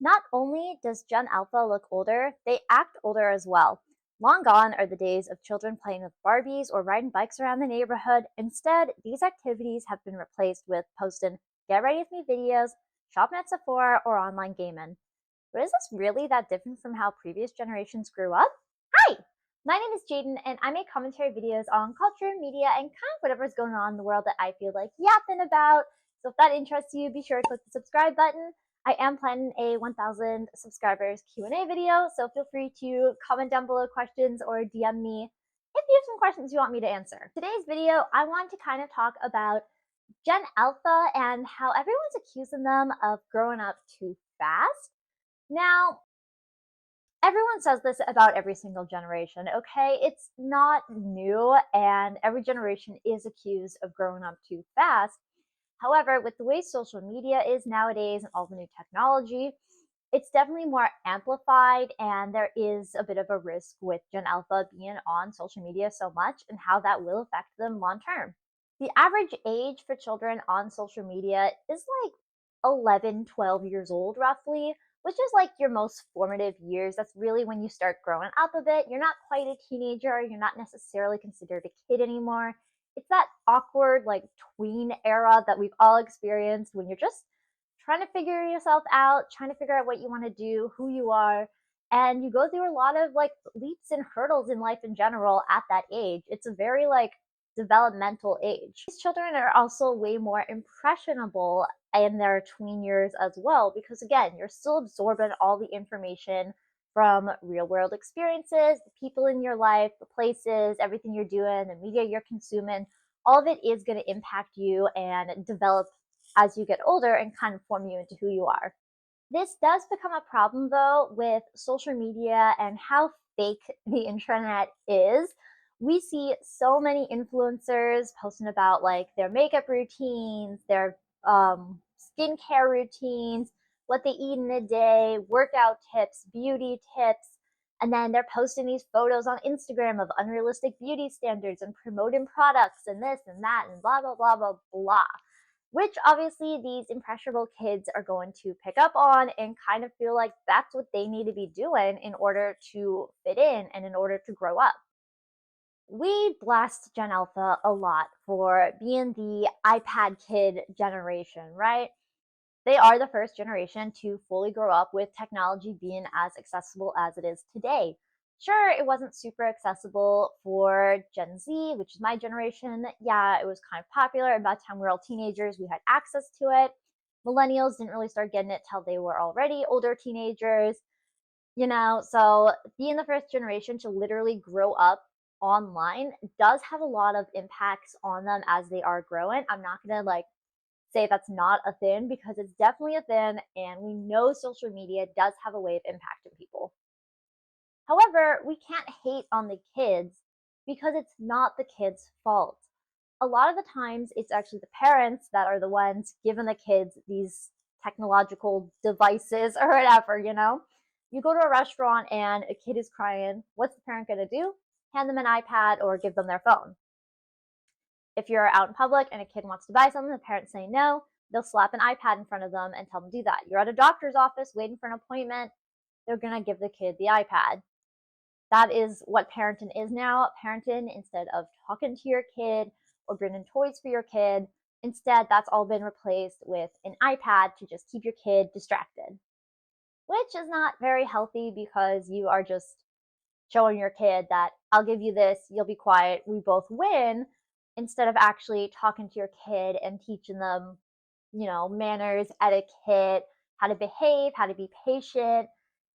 Not only does Gen Alpha look older, they act older as well. Long gone are the days of children playing with Barbies or riding bikes around the neighborhood. Instead, these activities have been replaced with posting get ready with me videos, shopping at Sephora, or online gaming. But is this really that different from how previous generations grew up? Hi! My name is Jaden, and I make commentary videos on culture, media, and kind of whatever's going on in the world that I feel like yapping about. So if that interests you, be sure to click the subscribe button. I am planning a 1,000 subscribers Q&A video, so feel free to comment down below questions or DM me if you have some questions you want me to answer. Today's video, I want to kind of talk about Gen Alpha and how everyone's accusing them of growing up too fast. Now, everyone says this about every single generation, okay? It's not new, and every generation is accused of growing up too fast. However, with the way social media is nowadays and all the new technology, it's definitely more amplified, and there is a bit of a risk with Gen Alpha being on social media so much and how that will affect them long term. The average age for children on social media is like 11, 12 years old, roughly, which is like your most formative years. That's really when you start growing up a bit. You're not quite a teenager, you're not necessarily considered a kid anymore. It's that awkward, like, tween era that we've all experienced when you're just trying to figure yourself out, trying to figure out what you want to do, who you are. And you go through a lot of like leaps and hurdles in life in general at that age. It's a very like developmental age. These children are also way more impressionable in their tween years as well, because again, you're still absorbing all the information from real world experiences, the people in your life, the places, everything you're doing, the media you're consuming. All of it is going to impact you and develop as you get older and kind of form you into who you are. This does become a problem though with social media and how fake the internet is. We see so many influencers posting about like their makeup routines, their skincare routines, what they eat in a day, workout tips, beauty tips, and then they're posting these photos on Instagram of unrealistic beauty standards and promoting products and this and that and blah blah blah blah blah, which obviously these impressionable kids are going to pick up on and kind of feel like that's what they need to be doing in order to fit in and in order to grow up. We blast Gen Alpha a lot for being the iPad kid generation, right? They are the first generation to fully grow up with technology being as accessible as it is today. Sure, it wasn't super accessible for Gen Z, which is my generation. Yeah, it was kind of popular. By the time we were all teenagers, we had access to it. Millennials didn't really start getting it till they were already older teenagers, so being the first generation to literally grow up online does have a lot of impacts on them as they are growing. I'm not going to like say that's not a thing, because it's definitely a thing, and we know social media does have a way of impacting people. However, we can't hate on the kids because it's not the kids' fault. A lot of the times, it's actually the parents that are the ones giving the kids these technological devices or whatever. You go to a restaurant and a kid is crying. What's the parent going to do? Hand them an iPad or give them their phone. If you're out in public and a kid wants to buy something, the parents say no, they'll slap an iPad in front of them and tell them to do that. You're at a doctor's office waiting for an appointment, they're going to give the kid the iPad. That is what parenting is now. Parenting, instead of talking to your kid or bringing toys for your kid, instead that's all been replaced with an iPad to just keep your kid distracted, which is not very healthy, because you are just showing your kid that I'll give you this, you'll be quiet, we both win, instead of actually talking to your kid and teaching them, manners, etiquette, how to behave, how to be patient.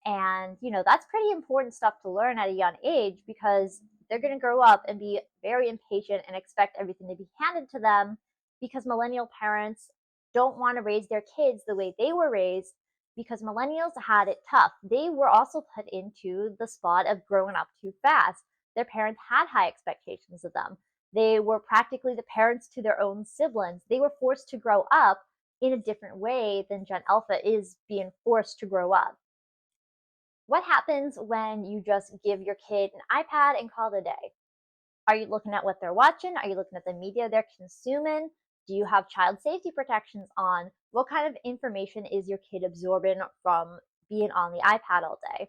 And, that's pretty important stuff to learn at a young age, because they're going to grow up and be very impatient and expect everything to be handed to them, because millennial parents don't want to raise their kids the way they were raised, because millennials had it tough. They were also put into the spot of growing up too fast. Their parents had high expectations of them. They were practically the parents to their own siblings. They were forced to grow up in a different way than Gen Alpha is being forced to grow up. What happens when you just give your kid an iPad and call it a day? Are you looking at what they're watching? Are you looking at the media they're consuming? Do you have child safety protections on? What kind of information is your kid absorbing from being on the iPad all day.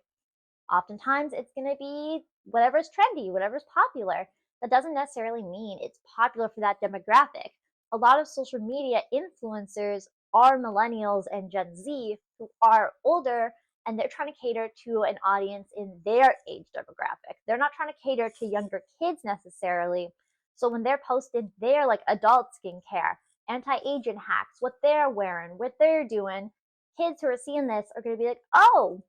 Oftentimes, it's going to be whatever's trendy, whatever's popular. That doesn't necessarily mean it's popular for that demographic. A lot of social media influencers are millennials and Gen Z who are older, and they're trying to cater to an audience in their age demographic. They're not trying to cater to younger kids necessarily. So when they're posting their like adult skincare, anti-aging hacks, what they're wearing, what they're doing, kids who are seeing this are going to be like, oh,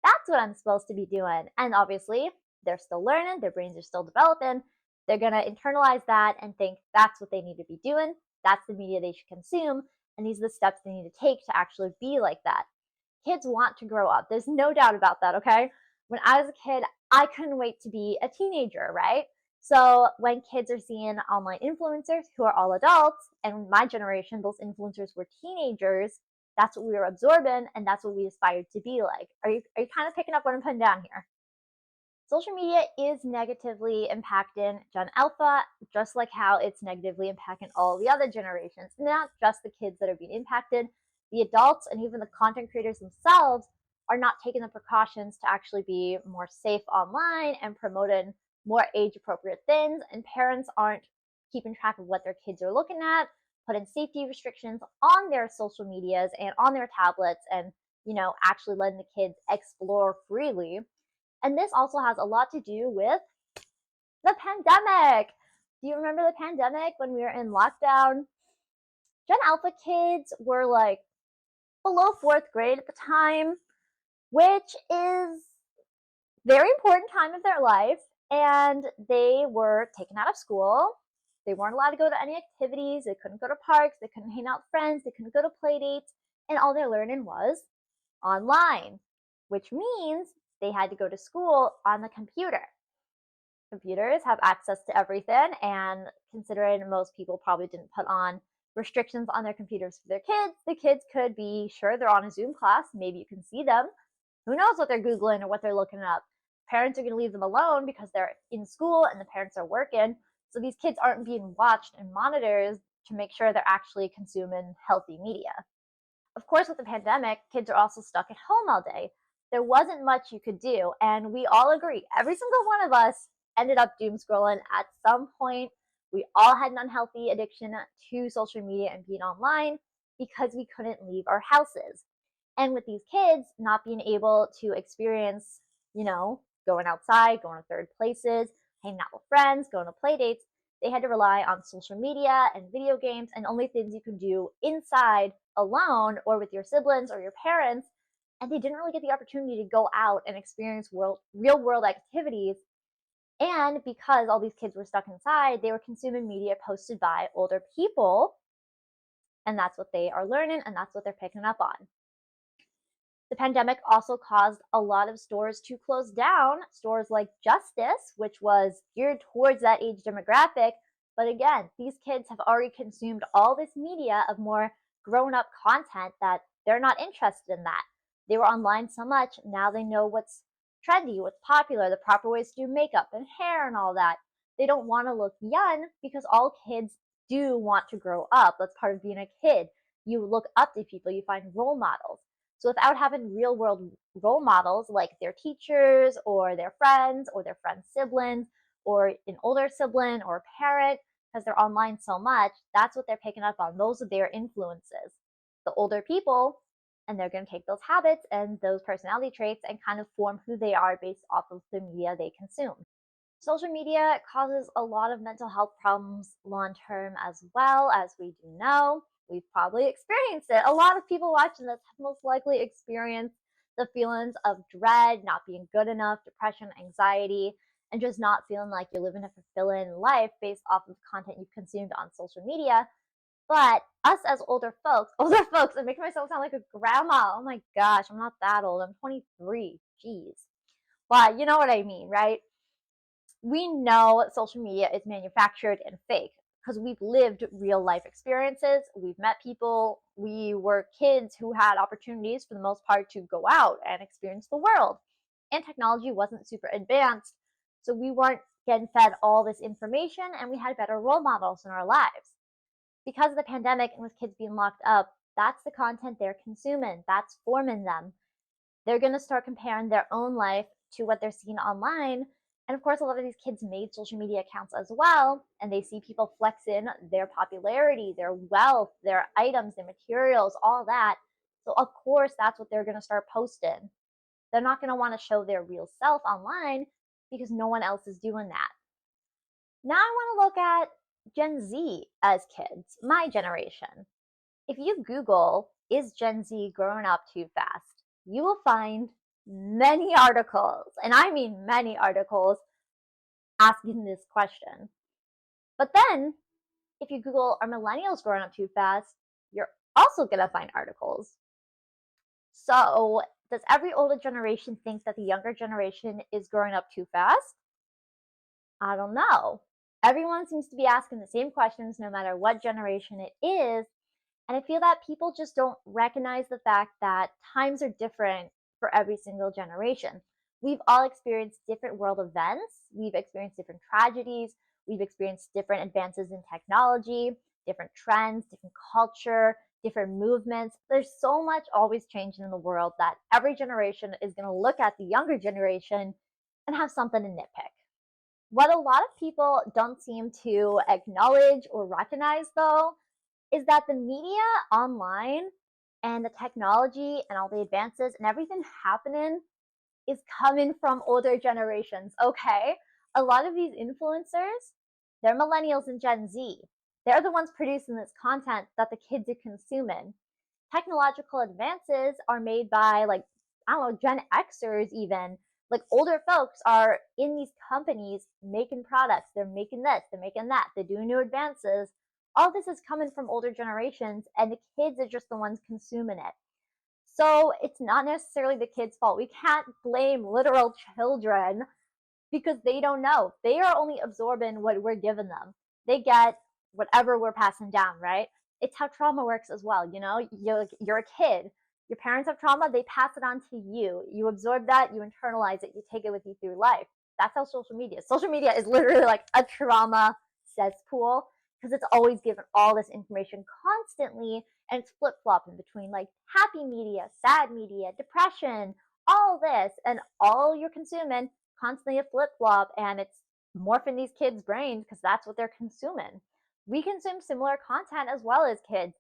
that's what I'm supposed to be doing. And obviously, they're still learning, their brains are still developing. They're going to internalize that and think that's what they need to be doing. That's the media they should consume. And these are the steps they need to take to actually be like that. Kids want to grow up. There's no doubt about that, okay? When I was a kid, I couldn't wait to be a teenager, right? So when kids are seeing online influencers who are all adults, and my generation, those influencers were teenagers, that's what we were absorbing, and that's what we aspired to be like. Are you kind of picking up what I'm putting down here? Social media is negatively impacting Gen Alpha, just like how it's negatively impacting all the other generations. Not just the kids that are being impacted, the adults and even the content creators themselves are not taking the precautions to actually be more safe online and promoting more age appropriate things. And parents aren't keeping track of what their kids are looking at, putting safety restrictions on their social medias and on their tablets, and actually letting the kids explore freely. And this also has a lot to do with the pandemic. Do you remember the pandemic when we were in lockdown? Gen Alpha kids were like below fourth grade at the time, which is very important time of their life. And they were taken out of school. They weren't allowed to go to any activities. They couldn't go to parks. They couldn't hang out with friends. They couldn't go to play dates. And all their learning was online, which means they had to go to school on the computer. Computers have access to everything, and considering most people probably didn't put on restrictions on their computers for their kids, the kids could be sure they're on a Zoom class. Maybe you can see them. Who knows what they're Googling or what they're looking up? Parents are going to leave them alone because they're in school and the parents are working. So these kids aren't being watched and monitored to make sure they're actually consuming healthy media. Of course, with the pandemic, kids are also stuck at home all day. There wasn't much you could do, and we all agree. Every single one of us ended up doom scrolling at some point. We all had an unhealthy addiction to social media and being online because we couldn't leave our houses. And with these kids not being able to experience, going outside, going to third places, hanging out with friends, going to play dates, they had to rely on social media and video games and only things you can do inside alone or with your siblings or your parents. And they didn't really get the opportunity to go out and experience real world activities. And because all these kids were stuck inside, they were consuming media posted by older people. And that's what they are learning, and that's what they're picking up on. The pandemic also caused a lot of stores to close down, stores like Justice, which was geared towards that age demographic. But again, these kids have already consumed all this media of more grown up content that they're not interested in that. They were online so much, now they know what's trendy, what's popular, the proper ways to do makeup and hair and all that. They don't want to look young because all kids do want to grow up. That's part of being a kid. You look up to people, you find role models. So without having real world role models like their teachers or their friends siblings or an older sibling or a parent, because they're online so much, that's what they're picking up on. Those are their influences. The older people, and they're going to take those habits and those personality traits and kind of form who they are based off of the media they consume. Social media causes a lot of mental health problems long term as well, as we do know. We've probably experienced it. A lot of people watching this have most likely experienced the feelings of dread, not being good enough, depression, anxiety, and just not feeling like you're living a fulfilling life based off of content you've consumed on social media. But us as older folks, I'm making myself sound like a grandma. Oh my gosh, I'm not that old. I'm 23. Jeez. But you know what I mean, right? We know social media is manufactured and fake because we've lived real life experiences. We've met people. We were kids who had opportunities for the most part to go out and experience the world. And technology wasn't super advanced. So we weren't getting fed all this information, and we had better role models in our lives. Because of the pandemic and with kids being locked up, that's the content they're consuming. That's forming them. They're going to start comparing their own life to what they're seeing online. And of course, a lot of these kids made social media accounts as well, and they see people flex in their popularity, their wealth, their items, their materials, all that. So, of course, that's what they're going to start posting. They're not going to want to show their real self online because no one else is doing that. Now, I want to look at Gen Z as kids, my generation. If you Google, is Gen Z growing up too fast? You will find many articles, and I mean many articles, asking this question. But then, if you Google, are millennials growing up too fast? You're also going to find articles. So, does every older generation think that the younger generation is growing up too fast? I don't know. Everyone seems to be asking the same questions no matter what generation it is. And I feel that people just don't recognize the fact that times are different for every single generation. We've all experienced different world events, we've experienced different tragedies, we've experienced different advances in technology, different trends, different culture, different movements. There's so much always changing in the world that every generation is going to look at the younger generation and have something to nitpick. What a lot of people don't seem to acknowledge or recognize, though, is that the media online and the technology and all the advances and everything happening is coming from older generations, okay? A lot of these influencers, they're millennials and Gen Z. They're the ones producing this content that the kids are consuming. Technological advances are made by, like, I don't know, Gen Xers even. Like, older folks are in these companies making products. They're making this, they're making that, they're doing new advances. All this is coming from older generations, and the kids are just the ones consuming it. So it's not necessarily the kids' fault. We can't blame literal children because they don't know. They are only absorbing what we're giving them. They get whatever we're passing down, right? It's how trauma works as well. You know, you're a kid. Your parents have trauma, they pass it on to you. You absorb that, you internalize it, you take it with you through life. That's how social media is. Social media is literally like a trauma cesspool because it's always given all this information constantly, and it's flip flopping between like happy media, sad media, depression, all this, and all you're consuming constantly a flip flop, and it's morphing these kids' brains because that's what they're consuming. We consume similar content as well as kids.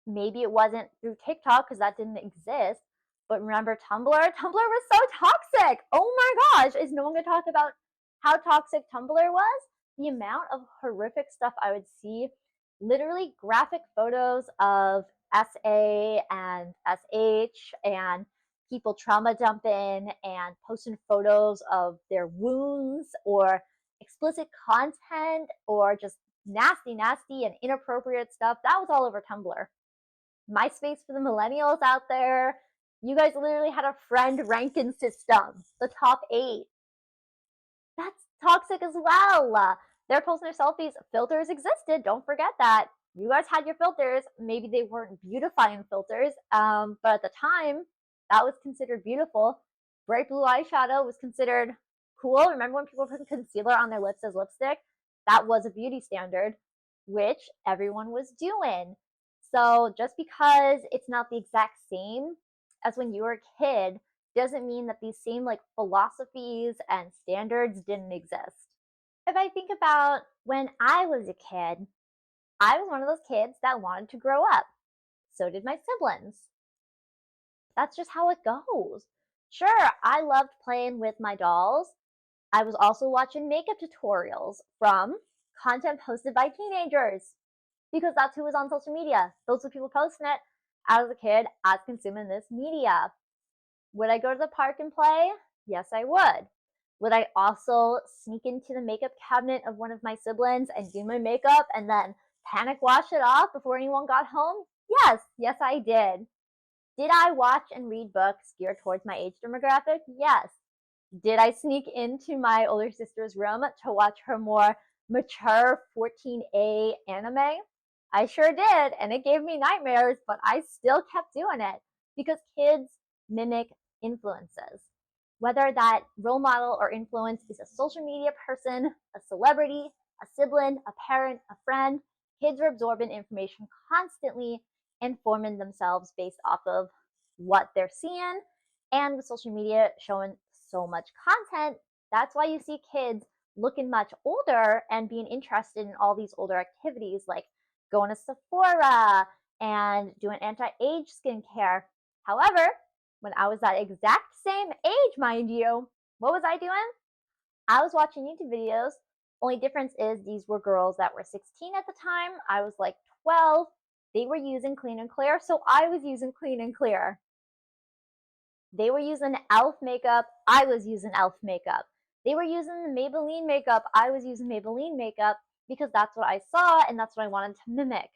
Maybe it wasn't through TikTok because that didn't exist, but remember Tumblr? Tumblr was so toxic. Oh my gosh, is no one going to talk about how toxic Tumblr was? The amount of horrific stuff I would see, literally graphic photos of SA and SH and people trauma dumping and posting photos of their wounds or explicit content or just nasty, nasty and inappropriate stuff. That was all over Tumblr. MySpace for the millennials out there. You guys literally had a friend ranking system, the top 8. That's toxic as well. They're posting their selfies. Filters existed. Don't forget that. You guys had your filters. Maybe they weren't beautifying filters, but at the time, that was considered beautiful. Bright blue eyeshadow was considered cool. Remember when people put concealer on their lips as lipstick? That was a beauty standard, which everyone was doing. So just because it's not the exact same as when you were a kid doesn't mean that these same like philosophies and standards didn't exist. If I think about when I was a kid, I was one of those kids that wanted to grow up. So did my siblings. That's just how it goes. Sure, I loved playing with my dolls. I was also watching makeup tutorials from content posted by teenagers because that's who was on social media. Those were people posting it. As a kid, I was consuming this media. Would I go to the park and play? Yes, I would. Would I also sneak into the makeup cabinet of one of my siblings and do my makeup and then panic wash it off before anyone got home? Yes, I did. Did I watch and read books geared towards my age demographic? Yes. Did I sneak into my older sister's room to watch her more mature 14A anime? I sure did, and it gave me nightmares, but I still kept doing it because kids mimic influences. Whether that role model or influence is a social media person, a celebrity, a sibling, a parent, a friend, kids are absorbing information constantly and forming themselves based off of what they're seeing And with social media showing so much content, that's why you see kids looking much older and being interested in all these older activities like going to Sephora and doing anti age skincare. However, when I was that exact same age, mind you, what was I doing? I was watching YouTube videos. Only difference is these were girls that were 16 at the time. I was like 12. They were using Clean and Clear, so I was using Clean and Clear. They were using e.l.f. makeup. I was using e.l.f. makeup. They were using the Maybelline makeup. I was using Maybelline makeup because that's what I saw and that's what I wanted to mimic.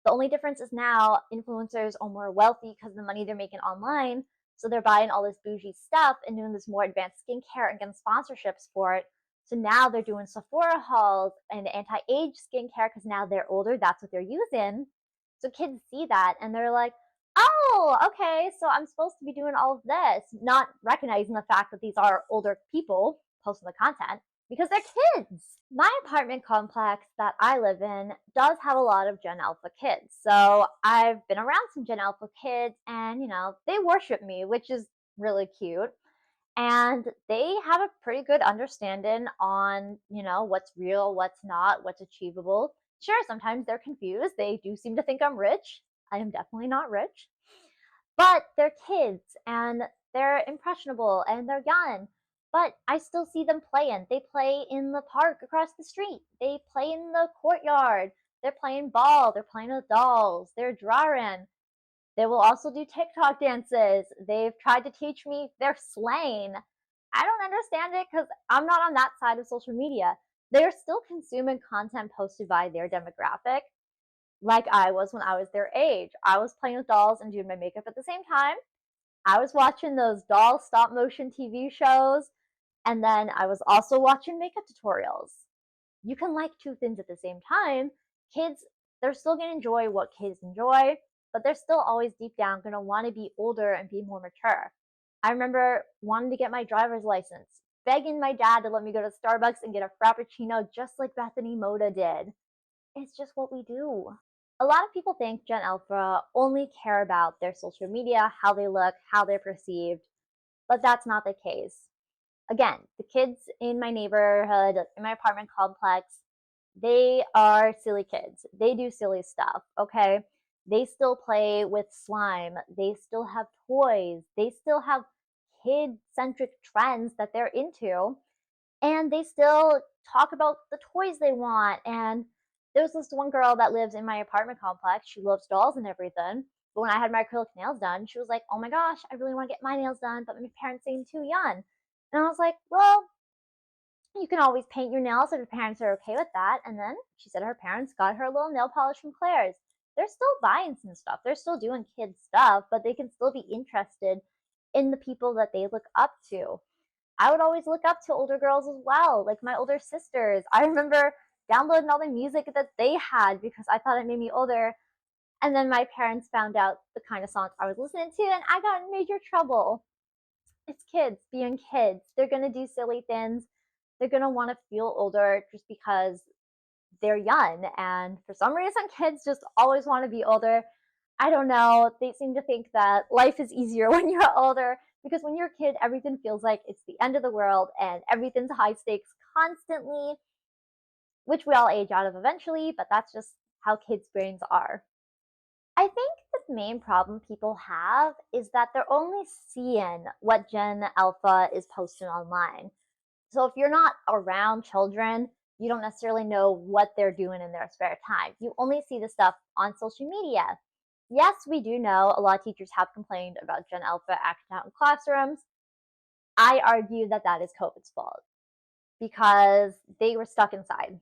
The only difference is now influencers are more wealthy because of the money they're making online. So they're buying all this bougie stuff and doing this more advanced skincare and getting sponsorships for it. So now they're doing Sephora hauls and anti-age skincare because now they're older. That's what they're using. So kids see that and they're like, oh, okay, so I'm supposed to be doing all of this, not recognizing the fact that these are older people posting the content because they're kids. My apartment complex that I live in does have a lot of Gen Alpha kids. So I've been around some Gen Alpha kids and, they worship me, which is really cute. And they have a pretty good understanding on, what's real, what's not, what's achievable. Sure, sometimes they're confused. They do seem to think I'm rich. I am definitely not rich. But they're kids and they're impressionable and they're young. But I still see them playing. They play in the park across the street. They play in the courtyard. They're playing ball. They're playing with dolls. They're drawing. They will also do TikTok dances. They've tried to teach me their slang. I don't understand it because I'm not on that side of social media. They're still consuming content posted by their demographic, like I was when I was their age. I was playing with dolls and doing my makeup at the same time. I was watching those doll stop motion TV shows, and then I was also watching makeup tutorials. You can like two things at the same time. Kids, they're still going to enjoy what kids enjoy, but they're still always deep down going to want to be older and be more mature. I remember wanting to get my driver's license, begging my dad to let me go to Starbucks and get a Frappuccino just like Bethany Moda did. It's just what we do. A lot of people think Gen Alpha only care about their social media, how they look, how they're perceived, but that's not the case. Again, the kids in my neighborhood, in my apartment complex, they are silly kids. They do silly stuff, okay? They still play with slime. They still have toys. They still have kid centric trends that they're into. And they still talk about the toys they want. And there's this one girl that lives in my apartment complex. She loves dolls and everything. But when I had my acrylic nails done, she was like, oh my gosh, I really want to get my nails done, but my parents say I'm too young. And I was like, well, you can always paint your nails if your parents are okay with that. And then she said her parents got her a little nail polish from Claire's. They're still buying some stuff. They're still doing kids stuff, but they can still be interested in the people that they look up to. I would always look up to older girls as well, like my older sisters. I remember downloading all the music that they had because I thought it made me older. And then my parents found out the kind of songs I was listening to, and I got in major trouble. It's kids being kids. They're going to do silly things. They're going to want to feel older just because they're young. And for some reason, kids just always want to be older. I don't know. They seem to think that life is easier when you're older because when you're a kid, everything feels like it's the end of the world and everything's high stakes constantly, which we all age out of eventually, but that's just how kids' brains are. I think the main problem people have is that they're only seeing what Gen Alpha is posting online. So if you're not around children, you don't necessarily know what they're doing in their spare time. You only see the stuff on social media. Yes, we do know a lot of teachers have complained about Gen Alpha acting out in classrooms. I argue that that is COVID's fault because they were stuck inside.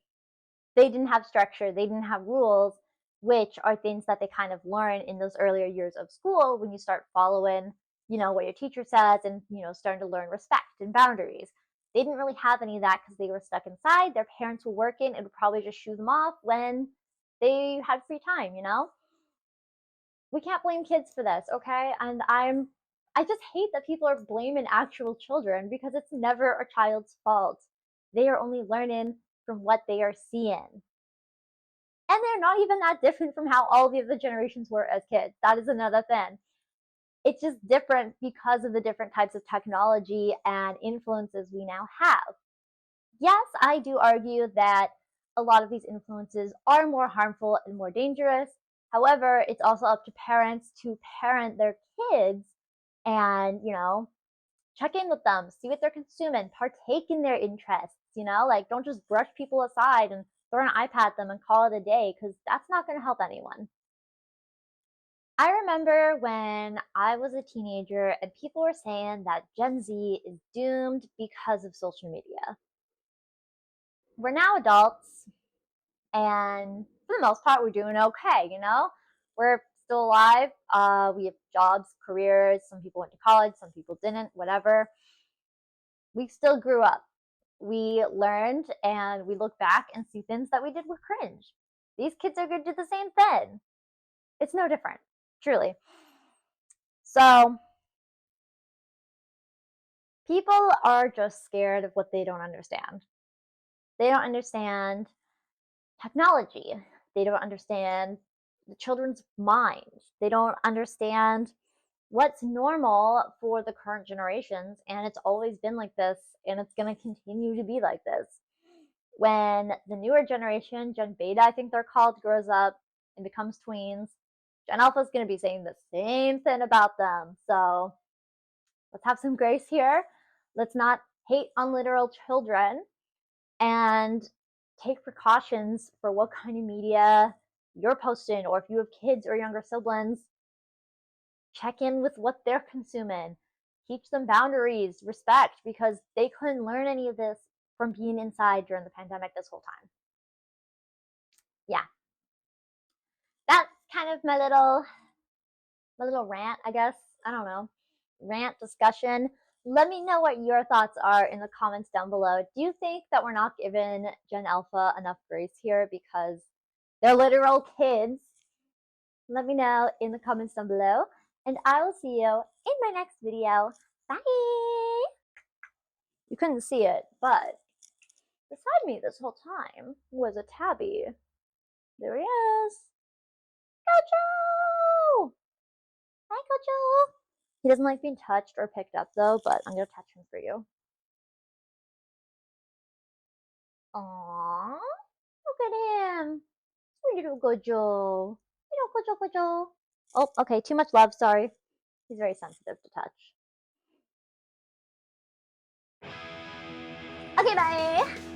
They didn't have structure, they didn't have rules, which are things that they kind of learn in those earlier years of school when you start following, what your teacher says and, starting to learn respect and boundaries. They didn't really have any of that because they were stuck inside. Their parents were working and would probably just shoo them off when they had free time. We can't blame kids for this, okay? And I just hate that people are blaming actual children because it's never a child's fault. They are only learning from what they are seeing. And they're not even that different from how all the other generations were as kids. That is another thing. It's just different because of the different types of technology and influences we now have. Yes, I do argue that a lot of these influences are more harmful and more dangerous. However, it's also up to parents to parent their kids and, check in with them, see what they're consuming, partake in their interests, like don't just brush people aside and throw an iPad at them and call it a day because that's not going to help anyone. I remember when I was a teenager and people were saying that Gen Z is doomed because of social media. We're now adults, and for the most part, we're doing okay. We're still alive. We have jobs, careers. Some people went to college, some people didn't, whatever. We still grew up. We learned and we look back and see things that we did were cringe. These kids are going to do the same thing. It's no different, truly. So, people are just scared of what they don't understand. They don't understand technology. They don't understand the children's minds. They don't understand what's normal for the current generations. And it's always been like this, and it's going to continue to be like this. When the newer generation, Gen Beta, I think they're called, grows up and becomes tweens, Gen Alpha is going to be saying the same thing about them. So let's have some grace here. Let's not hate on literal children and take precautions for what kind of media you're posting, or if you have kids or younger siblings, check in with what they're consuming. Teach them boundaries, respect, because they couldn't learn any of this from being inside during the pandemic this whole time. Yeah. That's kind of my little rant, I guess. I don't know. Rant discussion. Let me know what your thoughts are in the comments down below. Do you think that we're not giving Gen Alpha enough grace here because they're literal kids? Let me know in the comments down below, and I will see you in my next video. Bye! You couldn't see it, but beside me this whole time was a tabby. There he is. Gojo! Hi, Gojo! He doesn't like being touched or picked up though, but I'm gonna touch him for you. Aww, look at him. Sweet little Gojo. Gojo. Oh, okay, too much love, sorry. He's very sensitive to touch. Okay, bye!